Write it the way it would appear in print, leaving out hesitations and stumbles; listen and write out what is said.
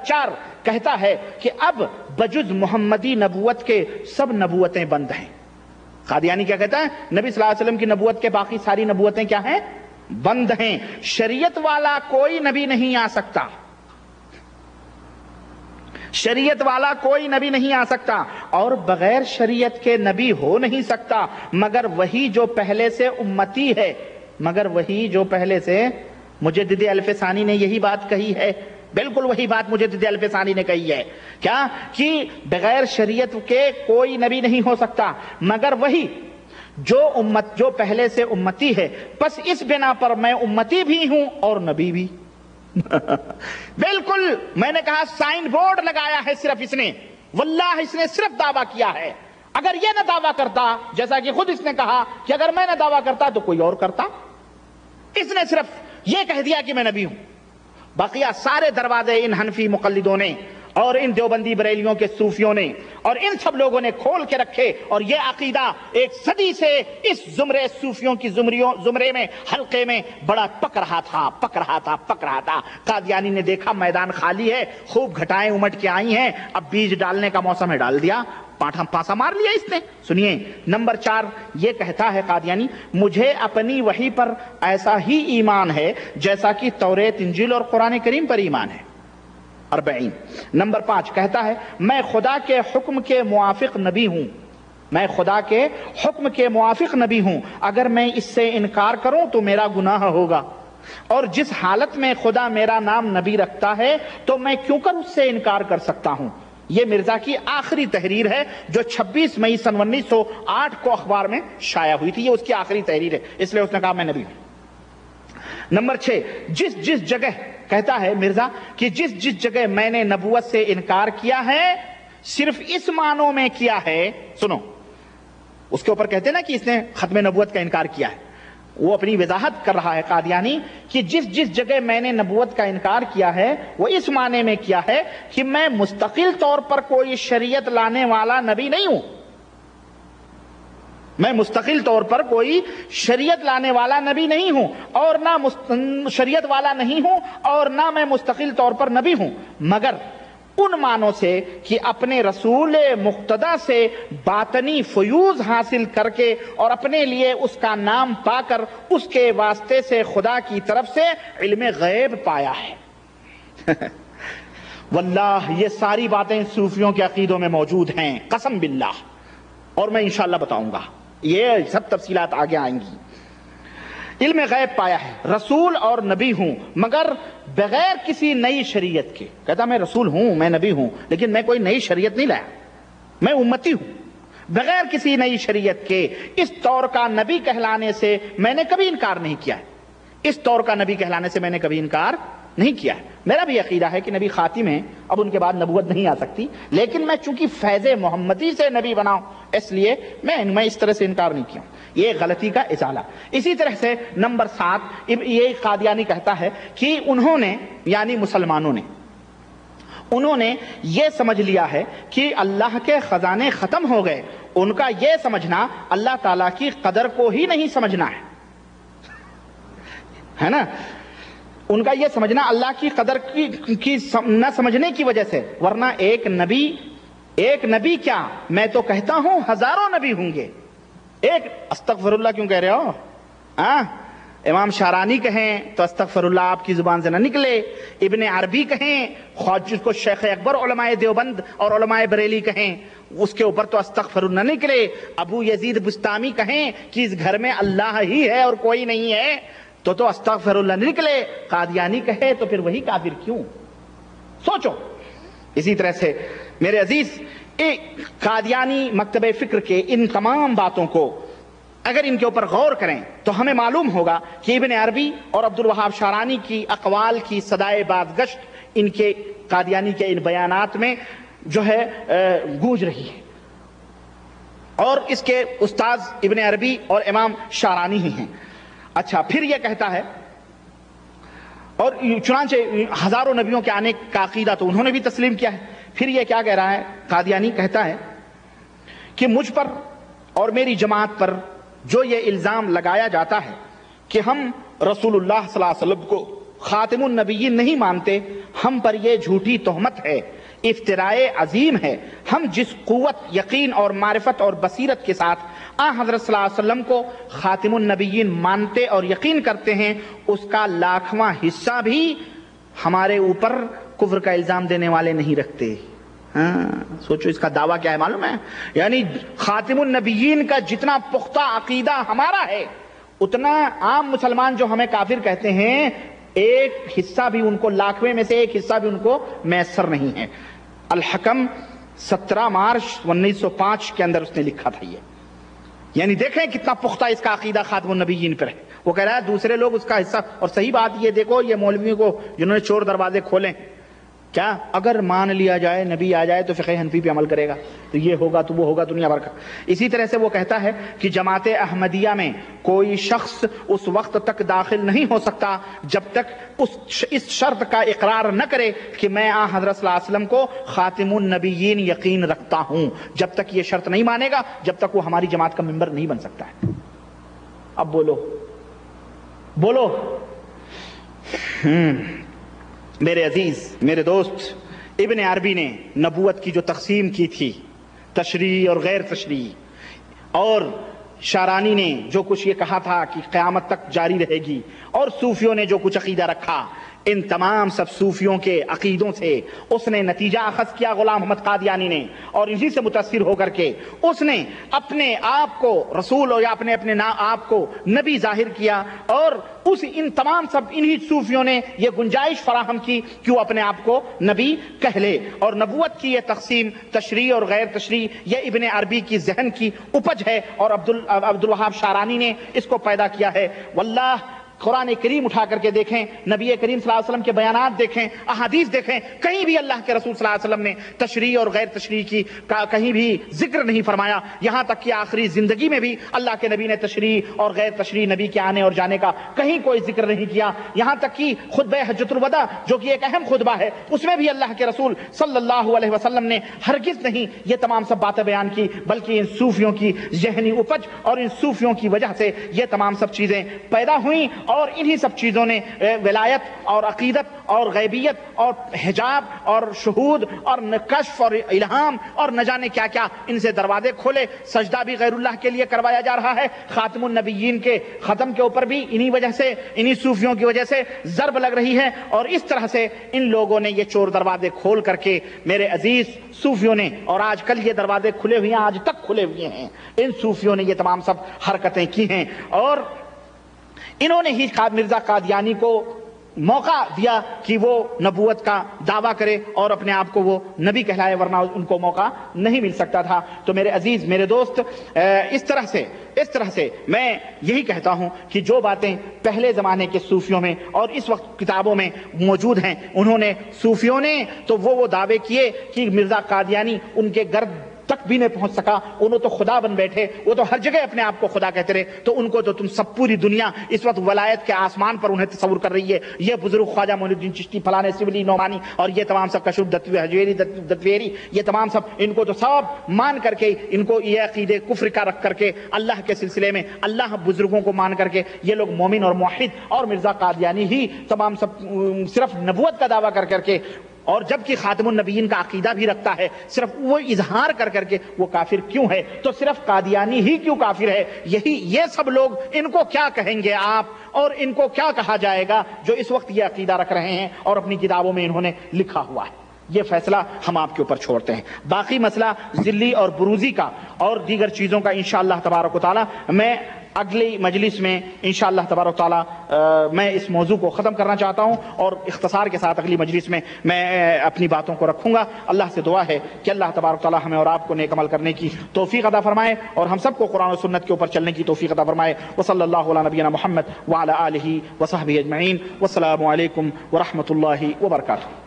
4 کہتا ہے کہ اب بجز محمدی نبوت کے سب نبوتیں بند ہیں۔ قادیانی کیا کہتا ہے؟ نبی صلی اللہ علیہ وسلم کی نبوت کے باقی ساری نبوتیں کیا ہیں؟ بند ہیں، شریعت والا کوئی نبی نہیں آ سکتا، شریعت والا کوئی نبی نہیں آ سکتا، اور بغیر شریعت کے نبی ہو نہیں سکتا مگر وہی جو پہلے سے امتی ہے، مگر وہی جو پہلے سے۔ مجدد الف ثانی نے یہی بات کہی ہے، بالکل وہی بات مجدد الف ثانی نے کہی ہے، کیا کہ بغیر شریعت کے کوئی نبی نہیں ہو سکتا مگر وہی جو پہلے سے امتی ہے، پس اس بنا پر میں امتی بھی ہوں اور نبی بھی۔ بالکل، میں نے کہا سائن بورڈ لگایا ہے صرف اس نے، واللہ اس نے صرف دعویٰ کیا ہے۔ اگر یہ نہ دعویٰ کرتا، جیسا کہ خود اس نے کہا کہ اگر میں نہ دعویٰ کرتا تو کوئی اور کرتا، اس نے صرف یہ کہہ دیا کہ میں نبی ہوں۔ بقیہ سارے دروازے ان حنفی مقلدوں نے اور ان دیوبندی بریلیوں کے صوفیوں نے اور ان سب لوگوں نے کھول کے رکھے، اور یہ عقیدہ ایک صدی سے اس زمرے صوفیوں کی زمرے میں، حلقے میں بڑا پک رہا تھا۔ قادیانی نے دیکھا میدان خالی ہے، خوب گھٹائیں امٹ کے آئی ہیں، اب بیج ڈالنے کا موسم ہے، ڈال دیا، پاسا مار لیا اس نے۔ سنیے، نمبر 4 یہ کہتا ہے قادیانی، مجھے اپنی وحی پر ایسا ہی ایمان ہے جیسا کہ توریت، انجیل اور قرآن کریم پر ایمان ہے۔ 40 نمبر 5 کہتا ہے، میں خدا کے حکم کے موافق نبی ہوں، میں خدا کے حکم کے موافق نبی ہوں، اگر میں اس سے انکار کروں تو میرا گناہ ہوگا، اور جس حالت میں خدا میرا نام نبی رکھتا ہے تو میں کیوں کر اس سے انکار کر سکتا ہوں۔ یہ مرزا کی آخری تحریر ہے جو 26 مئی سن 1908 کو اخبار میں شائع ہوئی تھی، یہ اس کی آخری تحریر ہے، اس لیے اس نے کہا میں نبی ہوں۔ نمبر 6 جس جگہ کہتا ہے مرزا کہ جس جگہ میں نے نبوت سے انکار کیا ہے صرف اس معنوں میں کیا ہے، سنو، اس کے اوپر کہتے ہیں نا کہ اس نے ختم نبوت کا انکار کیا ہے، وہ اپنی وضاحت کر رہا ہے قادیانی کہ جس جگہ میں نے نبوت کا انکار کیا ہے وہ اس معنی میں کیا ہے کہ میں مستقل طور پر کوئی شریعت لانے والا نبی نہیں ہوں، میں مستقل طور پر کوئی شریعت لانے والا نبی نہیں ہوں، اور نہ شریعت والا نہیں ہوں، اور نہ میں مستقل طور پر نبی ہوں، مگر ان معنوں سے کہ اپنے رسول مقتدی سے باطنی فیوز حاصل کر کے اور اپنے لیے اس کا نام پا کر اس کے واسطے سے خدا کی طرف سے علم غیب پایا ہے۔ واللہ یہ ساری باتیں صوفیوں کے عقیدوں میں موجود ہیں، قسم باللہ، اور میں انشاءاللہ بتاؤں گا، یہ سب تفصیلات آگے آئیں گی۔ علم غیب پایا ہے، رسول اور نبی ہوں مگر بغیر کسی نئی شریعت کے۔ کہتا میں رسول ہوں، میں نبی ہوں، لیکن میں کوئی نئی شریعت نہیں لایا، میں امتی ہوں، بغیر کسی نئی شریعت کے اس طور کا نبی کہلانے سے میں نے کبھی انکار نہیں کیا ہے، اس طور کا نبی کہلانے سے میں نے کبھی انکار نہیں کیا ہے۔ میرا بھی عقیدہ ہے کہ نبی خاتم ہیں، اب ان کے بعد نبوت نہیں آ سکتی، لیکن میں چونکہ فیض محمدی سے نبی بناؤں اس لیے میں اس طرح سے انکار نہیں کیا ہوں، یہ غلطی کا ازالہ۔ اسی طرح سے نمبر 7 یہ قادیانی کہتا ہے کہ انہوں نے یعنی مسلمانوں نے انہوں نے یہ سمجھ لیا ہے کہ اللہ کے خزانے ختم ہو گئے، ان کا یہ سمجھنا اللہ تعالیٰ کی قدر کو ہی نہیں سمجھنا ہے نا، ان کا یہ سمجھنا اللہ کی قدر کی نہ سمجھنے کی وجہ سے، ورنہ ایک نبی کیا، میں تو کہتا ہوں ہزاروں نبی ہوں گے۔ ایک استغفر اللہ کیوں کہہ رہے ہو؟ امام شارانی کہیں تو استغفر اللہ آپ کی زبان سے نہ نکلے، ابن عربی کہیں، جس کو شیخ اکبر علماء دیوبند اور علماء بریلی کہیں اس کے اوپر تو استغفر اللہ نہ نکلے، ابو یزید بستامی کہیں کہ اس گھر میں اللہ ہی ہے اور کوئی نہیں ہے تو استغفر اللہ نہ نکلے، قادیانی کہے تو پھر وہی کافر کیوں؟ سوچو۔ اسی طرح سے میرے عزیز قادیانی مکتبہ فکر کے ان تمام باتوں کو اگر ان کے اوپر غور کریں تو ہمیں معلوم ہوگا کہ ابن عربی اور عبد الوہاب شارانی کی اقوال کی صدائے بازگشت ان کے قادیانی کے ان بیانات میں جو ہے گونج رہی ہے، اور اس کے استاذ ابن عربی اور امام شارانی ہی ہیں۔ اچھا، پھر یہ کہتا ہے، اور چنانچہ ہزاروں نبیوں کے آنے کا عقیدہ تو انہوں نے بھی تسلیم کیا ہے۔ پھر یہ کیا کہہ رہا ہے قادیانی؟ کہتا ہے کہ مجھ پر اور میری جماعت پر جو یہ الزام لگایا جاتا ہے کہ ہم رسول اللہ صلی اللہ علیہ وسلم کو خاتم النبیین نہیں مانتے، ہم پر یہ جھوٹی تہمت ہے، افترائے عظیم ہے۔ ہم جس قوت، یقین اور معرفت اور بصیرت کے ساتھ حضرت صلی اللہ علیہ وسلم کو خاتم النبیین مانتے اور یقین کرتے ہیں، اس کا لاکھواں حصہ بھی ہمارے اوپر کفر کا الزام دینے والے نہیں رکھتے۔ سوچو اس کا دعویٰ کیا ہے معلوم ہے؟ یعنی خاتم النبیین کا جتنا پختہ عقیدہ ہمارا ہے، اتنا عام مسلمان جو ہمیں کافر کہتے ہیں، ایک حصہ بھی ان کو، لاکھویں میں سے ایک حصہ بھی ان کو میسر نہیں ہے۔ الحکم 17 مارچ 1905 کے اندر اس نے لکھا تھا یہ۔ یعنی دیکھیں کتنا پختہ اس کا عقیدہ خاتم النبیین پر ہے۔ وہ کہہ رہا ہے دوسرے لوگ اس کا حصہ، اور صحیح بات یہ دیکھو، یہ مولویوں کو جنہوں نے چور دروازے کھولے، کیا اگر مان لیا جائے نبی آ جائے تو فقہ حنفی پہ عمل کرے گا، تو یہ ہوگا تو وہ ہوگا، دنیا بھر کا۔ اسی طرح سے وہ کہتا ہے کہ جماعت احمدیہ میں کوئی شخص اس وقت تک داخل نہیں ہو سکتا جب تک اس شرط کا اقرار نہ کرے کہ میں حضرت صلی اللہ علیہ وسلم کو خاتم النبیین یقین رکھتا ہوں۔ جب تک یہ شرط نہیں مانے گا، جب تک وہ ہماری جماعت کا ممبر نہیں بن سکتا ہے۔ اب بولو میرے عزیز، میرے دوست، ابن عربی نے نبوت کی جو تقسیم کی تھی، تشریع اور غیر تشریع، اور شارانی نے جو کچھ یہ کہا تھا کہ قیامت تک جاری رہے گی، اور صوفیوں نے جو کچھ عقیدہ رکھا، ان تمام سب صوفیوں کے عقیدوں سے اس نے نتیجہ اخذ کیا غلام محمد قادیانی نے، اور اسی سے متاثر ہو کر کے اس نے اپنے آپ کو رسول یا اپنے آپ کو نبی ظاہر کیا، اور ان تمام سب انہی صوفیوں نے یہ گنجائش فراہم کی کہ وہ اپنے آپ کو نبی کہہ لے۔ اور نبوت کی یہ تقسیم تشریع اور غیر تشریع یہ ابن عربی کی ذہن کی اپج ہے، اور عبد الوہاب شارانی نے اس کو پیدا کیا ہے۔ واللہ قرآن کریم اٹھا کر کے دیکھیں، نبی کریم صلی اللہ علیہ وسلم کے بیانات دیکھیں، احادیث دیکھیں، کہیں بھی اللہ کے رسول صلی اللہ علیہ وسلم نے تشریع اور غیر تشریع کی کہیں بھی ذکر نہیں فرمایا۔ یہاں تک کہ آخری زندگی میں بھی اللہ کے نبی نے تشریع اور غیر تشریع، نبی کے آنے اور جانے کا کہیں کوئی ذکر نہیں کیا۔ یہاں تک کہ خطبہ حجۃ الوداع جو کہ ایک اہم خطبہ ہے، اس میں بھی اللہ کے رسول صلی اللہ علیہ وسلم نے ہرگز نہیں یہ تمام سب باتیں بیان کی، بلکہ ان صوفیوں کی ذہنی اپج اور ان صوفیوں کی وجہ سے یہ تمام سب چیزیں پیدا ہوئیں، اور انہی سب چیزوں نے ولایت اور عقیدت اور غیبیت اور حجاب اور شہود اور کشف اور الہام اور نہ جانے کیا کیا ان سے دروازے کھولے۔ سجدہ بھی غیر اللہ کے لیے کروایا جا رہا ہے۔ خاتم النبیین کے ختم کے اوپر بھی انہی وجہ سے، انہی صوفیوں کی وجہ سے ضرب لگ رہی ہے، اور اس طرح سے ان لوگوں نے یہ چور دروازے کھول کر کے، میرے عزیز، صوفیوں نے، اور آج کل یہ دروازے کھلے ہوئے ہیں، آج تک کھلے ہوئے ہیں، ان صوفیوں نے یہ تمام سب حرکتیں کی ہیں، اور انہوں نے ہی مرزا قادیانی کو موقع دیا کہ وہ نبوت کا دعویٰ کرے اور اپنے آپ کو وہ نبی کہلائے، ورنہ ان کو موقع نہیں مل سکتا تھا۔ تو میرے عزیز، میرے دوست، اس طرح سے میں یہی کہتا ہوں کہ جو باتیں پہلے زمانے کے صوفیوں میں اور اس وقت کتابوں میں موجود ہیں، صوفیوں نے تو وہ دعوے کیے کہ مرزا قادیانی ان کے گرد تک بھی نہیں پہنچ سکا، انہوں تو خدا بن بیٹھے، وہ تو ہر جگہ اپنے آپ کو خدا کہتے رہے، تو ان کو تو تم سب پوری دنیا اس وقت ولایت کے آسمان پر انہیں تصور کر رہی ہے۔ یہ بزرگ خواجہ معین الدین چشتی، فلانے سبلی نعمانی، اور یہ تمام سب کشف دتویری، یہ تمام سب ان کو تو سب مان کر کے، ان کو یہ عقیدے کفر کا رکھ کر کے، اللہ کے سلسلے میں اللہ بزرگوں کو مان کر کے یہ لوگ مومن اور موحد، اور مرزا قادیانی ہی تمام سب صرف نبوت کا دعویٰ کر کے، اور جبکہ خاتم النبیین کا عقیدہ بھی رکھتا ہے، صرف وہ اظہار کر کے وہ کافر کیوں ہے؟ تو صرف قادیانی ہی کیوں کافر ہے؟ یہ سب لوگ، ان کو کیا کہیں گے آپ، اور ان کو کیا کہا جائے گا جو اس وقت یہ عقیدہ رکھ رہے ہیں اور اپنی کتابوں میں انہوں نے لکھا ہوا ہے؟ یہ فیصلہ ہم آپ کے اوپر چھوڑتے ہیں۔ باقی مسئلہ ذلی اور بروزی کا اور دیگر چیزوں کا انشاءاللہ تبارک و تعالی میں اگلی مجلس میں انشاءاللہ تبارک و تعالی میں اس موضوع کو ختم کرنا چاہتا ہوں، اور اختصار کے ساتھ اگلی مجلس میں اپنی باتوں کو رکھوں گا۔ اللہ سے دعا ہے کہ اللہ تبارک و تعالی ہمیں اور آپ کو نیک عمل کرنے کی توفیق عطا فرمائے، اور ہم سب کو قرآن و سنت کے اوپر چلنے کی توفیق عطا فرمائے۔ وصلی اللہ علی نبینا محمد وعلی آلہ وصحبہ اجمعین، والسلام علیکم ورحمۃ اللہ وبرکاتہ۔